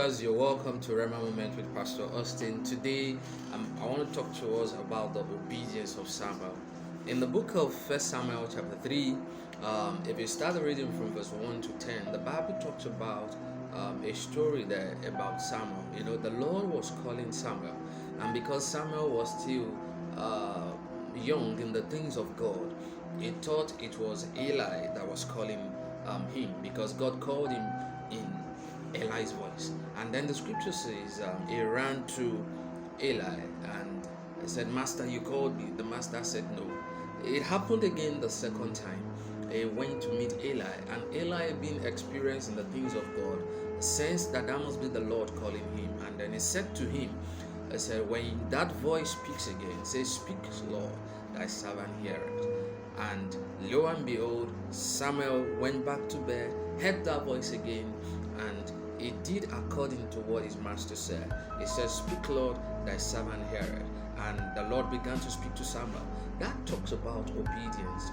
viewers, you're welcome to Rhema Moment with Pastor Austin. Today, I want to talk to us about the obedience of Samuel. In the book of 1 Samuel chapter 3, if you start reading from verse 1 to 10, the Bible talks about a story there about Samuel. You know, the Lord was calling Samuel, and because Samuel was still young in the things of God, he thought it was Eli that was calling him, because God called him in Eli's voice. And then the scripture says he ran to Eli and he said, "Master, you called me." The master said no. It happened again the second time. He went to meet Eli, and Eli, being experienced in the things of God, sensed that must be the Lord calling him. And then he said to him, I said, when that voice speaks again, say, "Speak, Lord, thy servant heareth." And lo and behold, Samuel went back to bed, heard that voice again, and he did according to what his master said. He said, "Speak, Lord, thy servant heareth." And the Lord began to speak to Samuel. That talks about obedience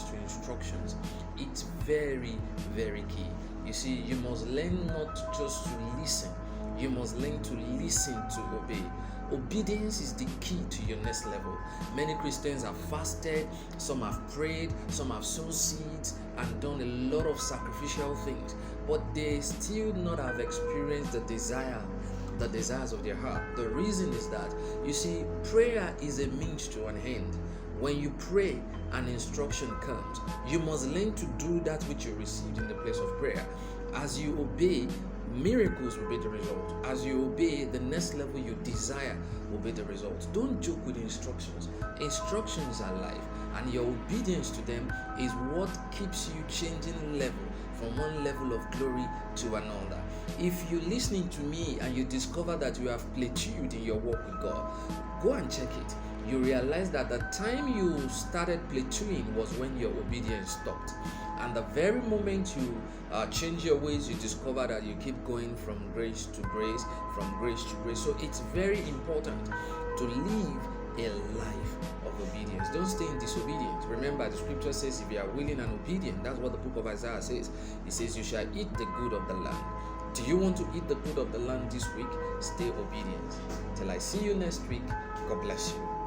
to instructions. It's very, very key. You see, you must learn not just to listen, you must learn to listen to obey. Obedience is the key to your next level. Many Christians have fasted, some have prayed, some have sown seeds and done a lot of sacrificial things, but they still not have experienced the desires of their heart. The reason is that, you see, prayer is a means to an end. When you pray, an instruction comes. You must learn to do that which you received in the place of prayer. As you obey, miracles will be the result. As you obey, the next level you desire will be the result. Don't joke with instructions. Instructions are life, and your obedience to them is what keeps you changing level from one level of glory to another. If you're listening to me and you discover that you have plateaued in your walk with God, go and check it. You realize that the time you started plateauing was when your obedience stopped. And the very moment you change your ways, you discover that you keep going from grace to grace, from grace to grace. So it's very important to live a life of obedience. Don't stay in disobedience. Remember, the scripture says, if you are willing and obedient, that's what the book of Isaiah says. It says, you shall eat the good of the land. Do you want to eat the good of the land this week? Stay obedient. Till I see you next week, God bless you.